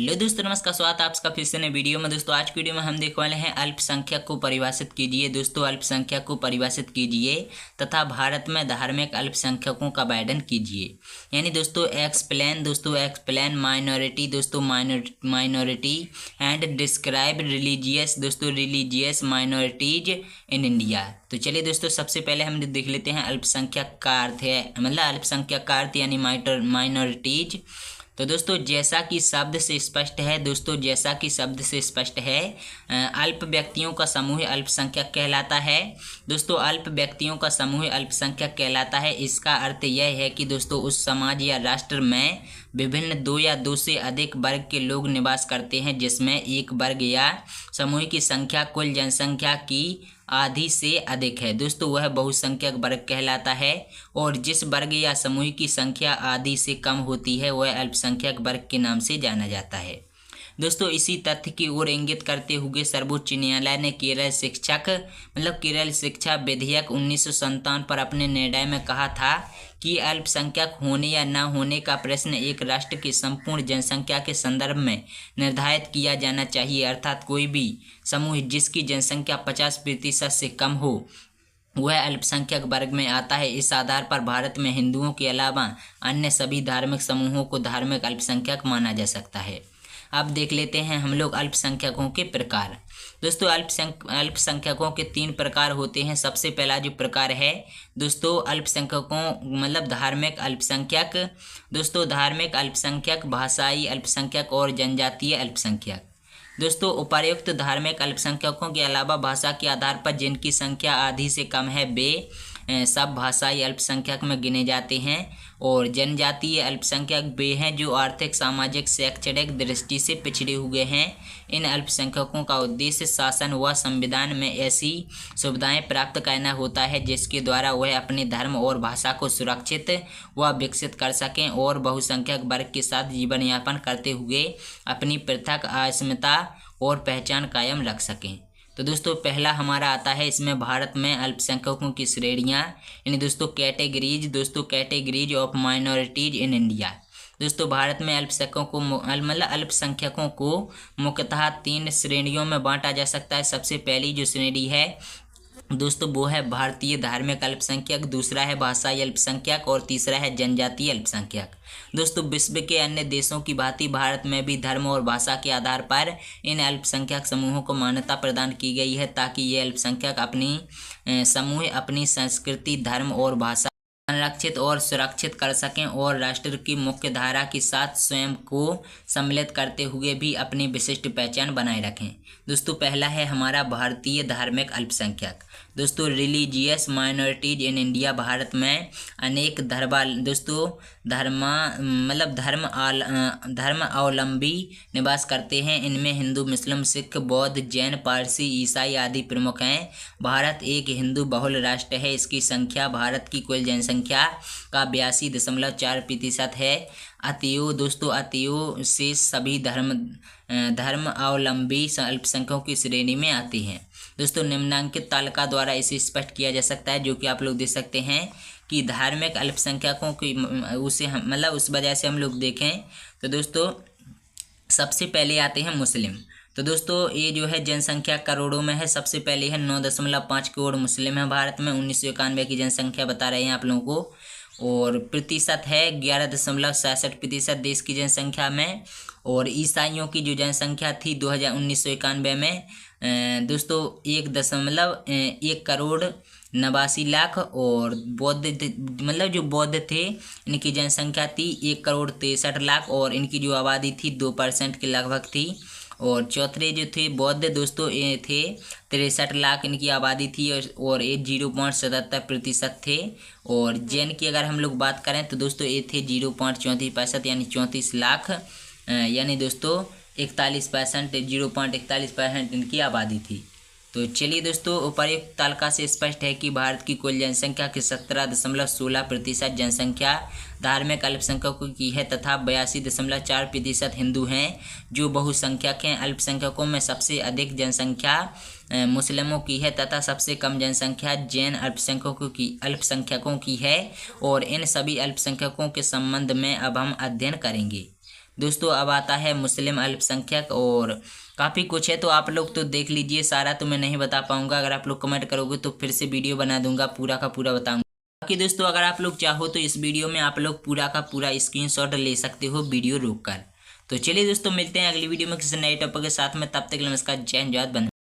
Hello दोस्तों, नमस्कार। स्वागत है आपका फिर से नए वीडियो में। दोस्तों आज की वीडियो में हम देखने वाले हैं अल्पसंख्यक को परिभाषित कीजिए। दोस्तों अल्पसंख्यक को परिभाषित कीजिए तथा भारत में धार्मिक अल्पसंख्यकों का वर्णन कीजिए। यानी दोस्तों explain minority minority and describe religious minorities in India. तो चलिए दोस्तों, सबसे पहले हम देख लेते हैं अल्पसंख्यक का अर्थ है, मतलब अल्पसंख्यक का अर्थ यानी माइनॉरिटीज। तो दोस्तों जैसा कि शब्द से स्पष्ट है अल्प व्यक्तियों का समूह अल्पसंख्यक कहलाता है। दोस्तों अल्प व्यक्तियों का समूह अल्पसंख्यक कहलाता है। इसका अर्थ यह है कि दोस्तों उस समाज या राष्ट्र में विभिन्न दो या दो से अधिक वर्ग के लोग निवास करते हैं जिसमें एक वर्ग या समूह की संख्या कुल जनसंख्या की आधी से अधिक है। दोस्तों वह बहुसंख्यक वर्ग कहलाता है और जिस वर्ग या समूह की संख्या आधी से कम होती है वह अल्पसंख्यक वर्ग के नाम से जाना जाता है। दोस्तों इसी तथ्य की ओर इंगित करते हुए सर्वोच्च न्यायालय ने केरल शिक्षा विधेयक 1957 पर अपने निर्णय में कहा था कि अल्पसंख्यक होने या न होने का प्रश्न एक राष्ट्र की संपूर्ण जनसंख्या के संदर्भ में निर्धारित किया जाना चाहिए, अर्थात कोई भी समूह जिसकी जनसंख्या 50% से कम हो वह अल्पसंख्यक वर्ग में आता है। इस आधार पर भारत में हिंदुओं के अलावा अन्य सभी धार्मिक समूहों को धार्मिक अल्पसंख्यक माना जा सकता है। अब देख लेते हैं हम लोग अल्पसंख्यकों के प्रकार। दोस्तों अल्पसंख्यकों के 3 प्रकार होते हैं। सबसे पहला जो प्रकार है दोस्तों अल्पसंख्यकों मतलब धार्मिक अल्पसंख्यक। दोस्तों धार्मिक अल्पसंख्यक, भाषाई अल्पसंख्यक और जनजातीय अल्पसंख्यक। दोस्तों उपर्युक्त धार्मिक अल्पसंख्यकों के अलावा भाषा के आधार पर जिनकी संख्या आधी से कम है वे सब भाषाई अल्पसंख्यक में गिने जाते हैं। और जनजातीय अल्पसंख्यक वे हैं जो आर्थिक, सामाजिक, शैक्षणिक दृष्टि से पिछड़े हुए हैं। इन अल्पसंख्यकों का उद्देश्य शासन व संविधान में ऐसी सुविधाएं प्राप्त करना होता है जिसके द्वारा वह अपने धर्म और भाषा को सुरक्षित व विकसित कर सकें और बहुसंख्यक वर्ग के साथ जीवन यापन करते हुए अपनी पृथक अस्मिता और पहचान कायम रख सकें। तो दोस्तों पहला हमारा आता है इसमें भारत में अल्पसंख्यकों की श्रेणियाँ, यानी दोस्तों categories of minorities in India. दोस्तों भारत में अल्पसंख्यकों को मुख्यतः 3 श्रेणियों में बांटा जा सकता है। सबसे पहली जो श्रेणी है दोस्तों वो है भारतीय धार्मिक अल्पसंख्यक, दूसरा है भाषाई अल्पसंख्यक और तीसरा है जनजातीय अल्पसंख्यक। दोस्तों विश्व के अन्य देशों की भांति भारत में भी धर्म और भाषा के आधार पर इन अल्पसंख्यक समूहों को मान्यता प्रदान की गई है ताकि ये अल्पसंख्यक अपनी संस्कृति, धर्म और भाषा संरक्षित और सुरक्षित कर सकें और राष्ट्र की मुख्य धारा के साथ स्वयं को सम्मिलित करते हुए भी अपनी विशिष्ट पहचान बनाए रखें। दोस्तों पहला है हमारा भारतीय धार्मिक अल्पसंख्यक। दोस्तों religious minorities in India. Bharat में अनेक धर्म अवलंबी निवास करते हैं। इनमें हिंदू, मुस्लिम, सिख, बौद्ध, जैन, पारसी, ईसाई आदि प्रमुख हैं। भारत एक हिंदू बहुल राष्ट्र है। इसकी संख्या भारत की कुल जनसंख्या का 82.4% है। अतएव से सभी धर्म अवलंबी अल्पसंख्यकों की श्रेणी में आते हैं। दोस्तों निम्नांकित तालिका द्वारा इसे स्पष्ट किया जा सकता है, जो कि आप लोग देख सकते हैं कि धार्मिक अल्पसंख्यकों की उस वजह से हम लोग देखें तो दोस्तों सबसे पहले आते हैं मुस्लिम। तो दोस्तों ये जो है जनसंख्या करोड़ों में है। सबसे पहले है 9.5 करोड़ मुस्लिम है भारत में। 1991 की जनसंख्या बता रहे हैं आप लोगों को। और प्रतिशत है 11.67% देश की जनसंख्या में। और ईसाइयों की जो जनसंख्या थी 1991 में दोस्तों 1 करोड़ 89 लाख। और बौद्ध थे इनकी जनसंख्या थी 1 करोड़ 63 लाख और इनकी जो आबादी थी 2% के लगभग थी। और चौथे जो थे बौद्ध दोस्तों ये थे 63 लाख इनकी आबादी थी और ये 0.77% थे। और जैन की अगर हम लोग बात करें तो दोस्तों ये थे 0.34% यानी 34 लाख, यानी दोस्तों 0.41% इनकी आबादी थी। तो चलिए दोस्तों उपर्युक्त तालिका से स्पष्ट है कि भारत की कुल जनसंख्या की 17.16% जनसंख्या धार्मिक अल्पसंख्यकों की है तथा 82.4% हिंदू हैं जो बहुसंख्यक हैं। अल्पसंख्यकों में सबसे अधिक जनसंख्या मुस्लिमों की है तथा सबसे कम जनसंख्या जैन अल्पसंख्यकों की है। और इन सभी अल्पसंख्यकों के संबंध में अब हम अध्ययन करेंगे। दोस्तों अब आता है मुस्लिम अल्पसंख्यक, और काफ़ी कुछ है, तो आप लोग तो देख लीजिए। सारा तो मैं नहीं बता पाऊंगा, अगर आप लोग कमेंट करोगे तो फिर से वीडियो बना दूंगा, पूरा का पूरा बताऊंगा। बाकी दोस्तों अगर आप लोग चाहो तो इस वीडियो में आप लोग पूरा का पूरा स्क्रीनशॉट ले सकते हो वीडियो रोक कर। तो चलिए दोस्तों मिलते हैं अगली वीडियो में किसी नए टॉपिक के साथ में, तब तक नमस्कार, जय हिंद, जय भारत।